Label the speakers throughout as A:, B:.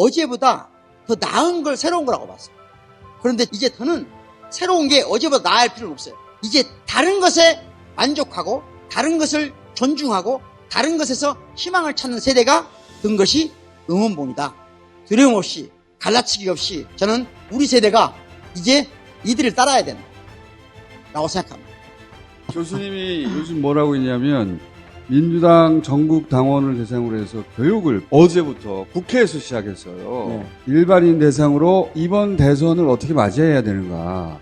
A: 어제보다 더 나은 걸 새로운 거라고 봤어요. 그런데 이제 더는 새로운 게 어제보다 나을 필요는 없어요. 이제 다른 것에 만족하고 다른 것을 존중하고 다른 것에서 희망을 찾는 세대가 된 것이 응원봉이다. 두려움 없이 갈라치기 없이 저는 우리 세대가 이제 이들을 따라야 된다 라고 생각합니다.
B: 교수님이 요즘 뭐라고 있냐면 민주당 전국 당원을 대상으로 해서 교육을 어제부터 국회에서 시작했어요.
A: 네.
B: 일반인 대상으로 이번 대선을 어떻게 맞이해야 되는가.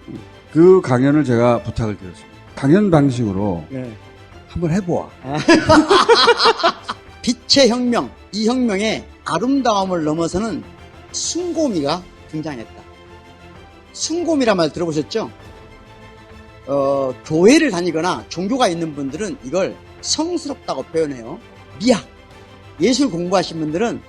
B: 그 강연을 제가 부탁을 드렸습니다. 강연 방식으로 한번 해보아.
A: 빛의 혁명, 이 혁명의 아름다움을 넘어서는 숭고미가 등장했다. 숭고미란 말 들어보셨죠? 교회를 다니거나 종교가 있는 분들은 이걸 성스럽다고 표현해요. 미학, 예술 공부하신 분들은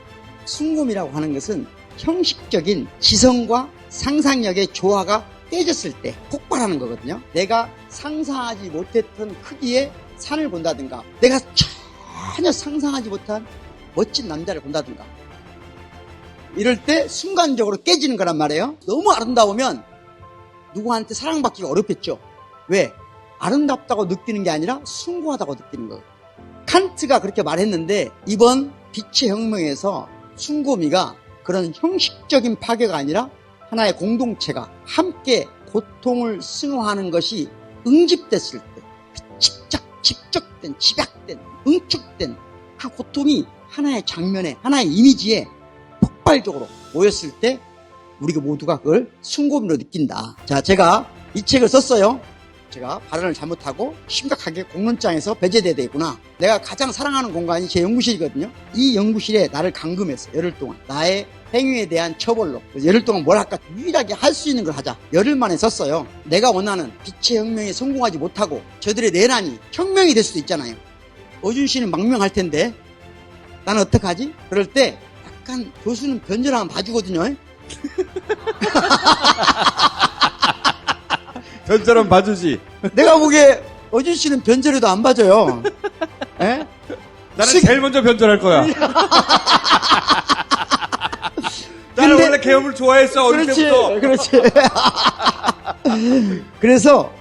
A: 숭고미라고 하는 것은 형식적인 지성과 상상력의 조화가 깨졌을 때 폭발하는 거거든요. 내가 상상하지 못했던 크기의 산을 본다든가, 내가 전혀 상상하지 못한 멋진 남자를 본다든가, 이럴 때 순간적으로 깨지는 거란 말이에요. 너무 아름다우면 누구한테 사랑받기가 어렵겠죠. 왜? 아름답다고 느끼는 게 아니라 숭고하다고 느끼는 거예요. 칸트가 그렇게 말했는데 이번 빛의 혁명에서 숭고미가 그런 형식적인 파괴가 아니라 하나의 공동체가 함께 고통을 승화하는 것이 응집됐을 때, 집적된, 집약된, 응축된 그 고통이 하나의 장면에, 하나의 이미지에 폭발적으로 모였을 때 우리가 모두가 그걸 숭고미로 느낀다. 자, 제가 이 책을 썼어요. 제가 발언을 잘못하고 심각하게 공론장에서 배제돼야 되구나. 내가 가장 사랑하는 공간이 제 연구실이거든요. 이 연구실에 나를 감금했어. 열흘 동안. 나의 행위에 대한 처벌로. 열흘 동안 뭘 할까? 유일하게 할 수 있는 걸 하자. 열흘 만에 썼어요. 내가 원하는 빛의 혁명에 성공하지 못하고 저들의 내란이 혁명이 될 수도 있잖아요. 어준 씨는 망명할 텐데 나는 어떡하지? 그럴 때 약간 교수는 변절하면 봐주거든요.
B: 변절은 봐주지.
A: 내가 보기에 어준 씨는 변절해도 안 봐줘요. 에?
B: 나는 제일 먼저 변절할 거야. 나는
A: 근데-
B: 원래 계엄을 좋아했어, 어릴 때부터.
A: 그렇지. 그래서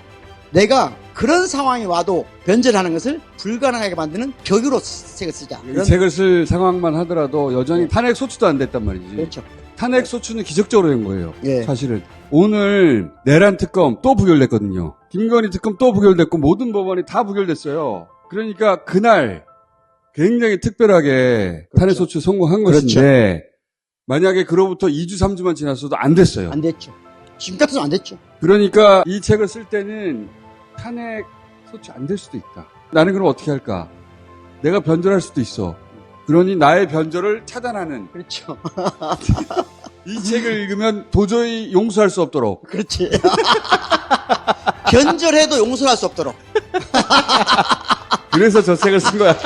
A: 내가 그런 상황이 와도 변절하는 것을 불가능하게 만드는 벽으로 책을 쓰자.
B: 이 책을 쓸 상황만 하더라도 여전히 탄핵 소추도 안 됐단 말이지.
A: 그렇죠.
B: 탄핵 소추는 기적적으로 된 거예요.
A: 예.
B: 사실은. 오늘 내란 특검 또 부결됐거든요. 김건희 특검 또 부결됐고 모든 법안이 다 부결됐어요. 그러니까 그날 굉장히 특별하게 탄핵 소추 성공한 것인데 만약에 그로부터 2주, 3주만 지났어도 안 됐어요.
A: 안 됐죠. 지금 같아서 안 됐죠.
B: 그러니까 이 책을 쓸 때는 탄핵 소추 안 될 수도 있다. 나는 그럼 어떻게 할까? 내가 변절할 수도 있어. 그러니 나의 변절을 차단하는
A: 그렇죠.
B: 이 책을 읽으면 도저히 용서할 수 없도록
A: 그렇지. 변절해도 용서할 수 없도록.
B: 그래서 저 책을 쓴 거야.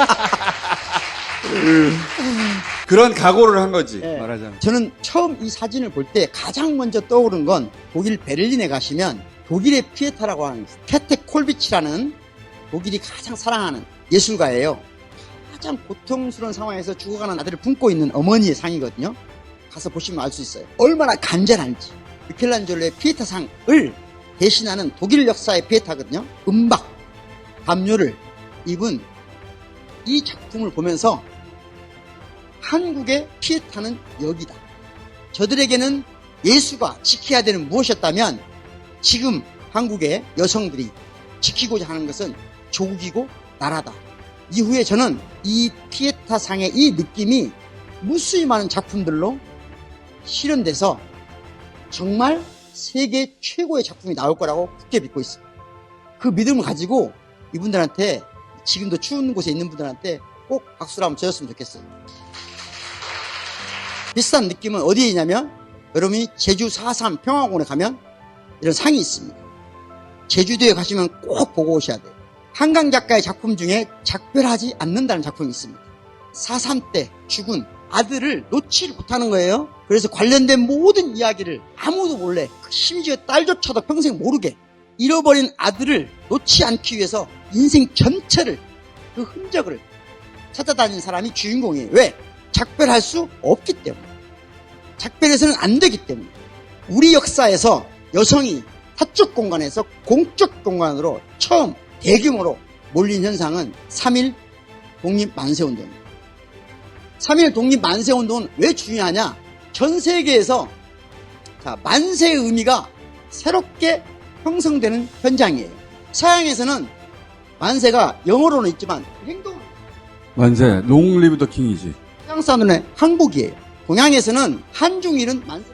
B: 그런 각오를 한 거지.
A: 네.
B: 말하자면.
A: 저는 처음 이 사진을 볼 때 가장 먼저 떠오른 건 독일 베를린에 가시면 독일의 피에타라고 하는 케테 콜비치라는 독일이 가장 사랑하는 예술가예요. 가장 고통스러운 상황에서 죽어가는 아들을 품고 있는 어머니의 상이거든요. 가서 보시면 알 수 있어요. 얼마나 간절한지. 미켈란젤로의 피에타상을 대신하는 독일 역사의 피에타거든요. 은박, 담요를 입은 이 작품을 보면서 한국의 피에타는 여기다. 저들에게는 예수가 지켜야 되는 무엇이었다면 지금 한국의 여성들이 지키고자 하는 것은 조국이고 나라다. 이후에 저는 이 피에타상의 이 느낌이 무수히 많은 작품들로 실현돼서 정말 세계 최고의 작품이 나올 거라고 굳게 믿고 있습니다. 그 믿음을 가지고 이분들한테 지금도 추운 곳에 있는 분들한테 꼭 박수를 한번 쳐줬으면 좋겠어요. 비슷한 느낌은 어디에 있냐면 여러분이 제주 4.3 평화공원에 가면 이런 상이 있습니다. 제주도에 가시면 꼭 보고 오셔야 돼요. 한강 작가의 작품 중에 작별하지 않는다는 작품이 있습니다. 4.3 때 죽은 아들을 놓지 못하는 거예요. 그래서 관련된 모든 이야기를 아무도 몰래, 심지어 딸조차도 평생 모르게 잃어버린 아들을 놓지 않기 위해서 인생 전체를 그 흔적을 찾아다니는 사람이 주인공이에요. 왜? 작별할 수 없기 때문에. 작별해서는 안 되기 때문에 우리 역사에서 여성이 사적 공간에서 공적 공간으로 처음 대규모로 몰린 현상은 3.1 독립만세운동입니다. 3.1 독립만세운동은 왜 중요하냐? 전 세계에서 만세의 의미가 새롭게 형성되는 현장이에요. 서양에서는 만세가 영어로는 있지만 행동은
B: 만세, long live the king이지.
A: 서양 사람들의 항복이에요. 동양에서는 한중일은 만세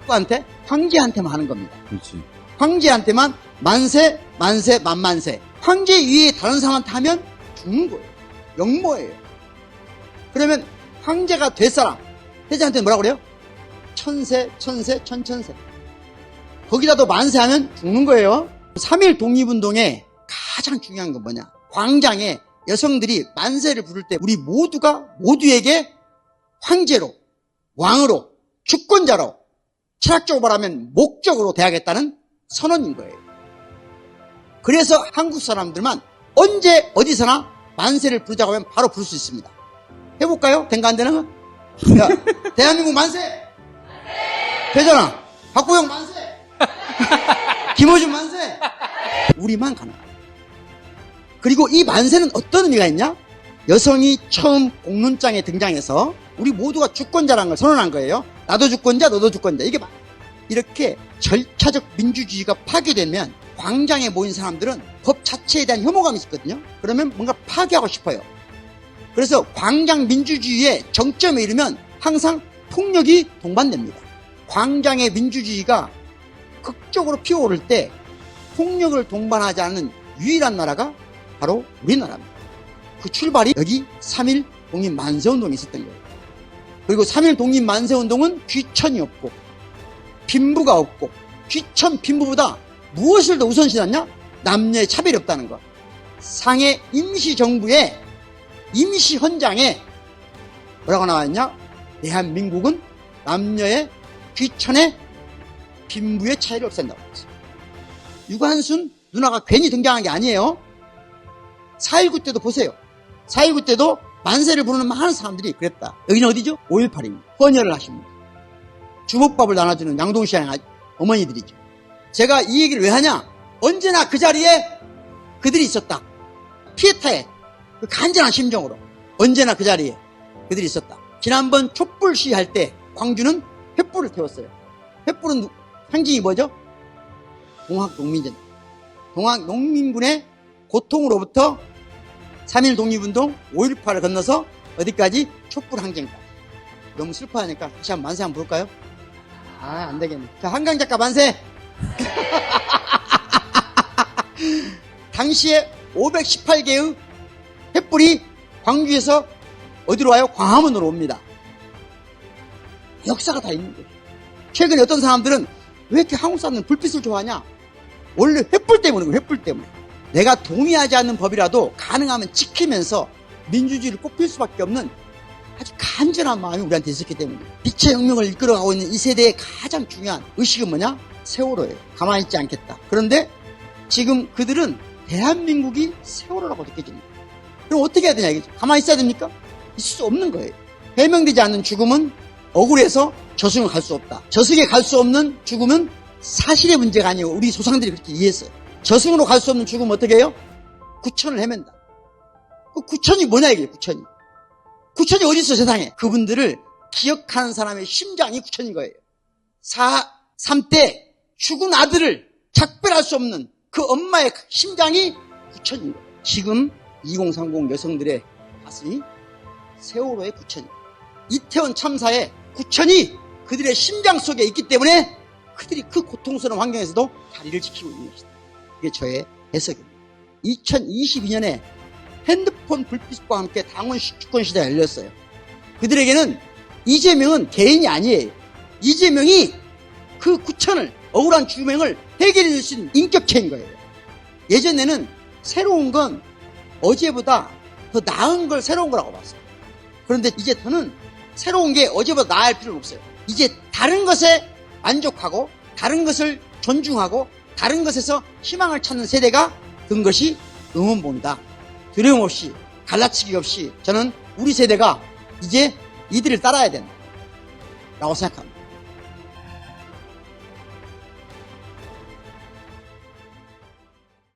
A: 누구한테? 황제한테만 하는 겁니다.
B: 그렇지.
A: 황제한테만 만세, 만세, 만만세. 황제 위에 다른 사람한테 하면 죽는 거예요. 영모예요. 그러면 황제가 될 사람, 태자한테는 뭐라고 그래요? 천세, 천세, 천천세. 거기다도 만세하면 죽는 거예요. 3.1 독립운동의 가장 중요한 건 뭐냐? 광장에 여성들이 만세를 부를 때 우리 모두가 모두에게 황제로, 왕으로, 주권자로, 철학적으로 말하면 목적으로 대하겠다는 선언인 거예요. 그래서 한국 사람들만 언제 어디서나 만세를 부르자고 하면 바로 부를 수 있습니다. 해볼까요? 된가 안 되나? 야, 대한민국 만세! 되잖아. 박구영 만세! 김호준 만세! 우리만 가능합니다. 그리고 이 만세는 어떤 의미가 있냐? 여성이 처음 공론장에 등장해서 우리 모두가 주권자라는 걸 선언한 거예요. 나도 주권자, 너도 주권자. 이게 이렇게 절차적 민주주의가 파괴되면 광장에 모인 사람들은 법 자체에 대한 혐오감이 있거든요. 그러면 뭔가 파괴하고 싶어요. 그래서 광장 민주주의의 정점에 이르면 항상 폭력이 동반됩니다. 광장의 민주주의가 극적으로 피어오를 때 폭력을 동반하지 않는 유일한 나라가 바로 우리나라입니다. 그 출발이 여기 3.1 독립만세운동이 있었던 거예요. 그리고 3.1 독립만세운동은 귀천이 없고 빈부가 없고 귀천 빈부보다 무엇을 더 우선시했냐? 남녀의 차별이 없다는 것. 상해 임시정부의 임시헌장에 뭐라고 나와있냐? 대한민국은 남녀의 귀천의 빈부의 차이를 없앤다고 했어요. 유관순 누나가 괜히 등장한 게 아니에요. 4.19 때도 보세요. 4.19 때도 만세를 부르는 많은 사람들이 그랬다. 여기는 어디죠? 5.18입니다. 헌혈을 하십니다. 주먹밥을 나눠주는 양동시장의 어머니들이죠. 제가 이 얘기를 왜 하냐? 언제나 그 자리에 그들이 있었다. 피에타의 그 간절한 심정으로 언제나 그 자리에 그들이 있었다. 지난번 촛불 시위할 때 광주는 횃불을 태웠어요. 횃불은 상징이 뭐죠? 동학농민전. 동학농민군의 고통으로부터 3.1 독립운동 5.18을 건너서 어디까지? 촛불 항쟁까지. 너무 슬퍼하니까 다시 한번 만세 한번 부를까요? 안 되겠네. 자, 한강 작가 만세! 당시에 518개의 횃불이 광주에서 어디로 와요? 광화문으로 옵니다. 역사가 다 있는 거예요. 최근에 어떤 사람들은 왜 이렇게 한국 사람들은 불빛을 좋아하냐? 원래 횃불 때문에, 횃불 때문에. 내가 동의하지 않는 법이라도 가능하면 지키면서 민주주의를 꼽힐 수밖에 없는 아주 간절한 마음이 우리한테 있었기 때문에 빛의 혁명을 이끌어가고 있는 이 세대의 가장 중요한 의식은 뭐냐? 세월호예요. 가만히 있지 않겠다. 그런데 지금 그들은 대한민국이 세월호라고 느껴집니다. 그럼 어떻게 해야 되냐 이거죠. 가만히 있어야 됩니까? 있을 수 없는 거예요. 해명되지 않는 죽음은 억울해서 저승을 갈 수 없다. 저승에 갈 수 없는 죽음은 사실의 문제가 아니고 우리 조상들이 그렇게 이해했어요. 저승으로 갈 수 없는 죽음은 어떻게 해요? 구천을 헤맨다. 그 구천이 뭐냐 이게 구천이. 구천이 어디 있어 세상에. 그분들을 기억하는 사람의 심장이 구천인 거예요. 4.3 때 죽은 아들을 작별할 수 없는 그 엄마의 심장이 구천인 거예요. 지금 2030 여성들의 가슴이 세월호의 구천이에요. 이태원 참사의 구천이 그들의 심장 속에 있기 때문에 그들이 그 고통스러운 환경에서도 자리를 지키고 있는 것이다. 그게 저의 해석입니다. 2022년에 핸드폰 불빛과 함께 당원 주권 시대가 열렸어요. 그들에게는 이재명은 개인이 아니에요. 이재명이 그 구천을, 억울한 죽음을 해결해 줄 수 있는 인격체인 거예요. 예전에는 새로운 건 어제보다 더 나은 걸 새로운 거라고 봤어요. 그런데 이제 저는 새로운 게 어제보다 나을 필요는 없어요. 이제 다른 것에 만족하고 다른 것을 존중하고 다른 것에서 희망을 찾는 세대가 된 것이 응원봉이다. 두려움 없이 갈라치기 없이 저는 우리 세대가 이제 이들을 따라야 된다. 라고 생각합니다.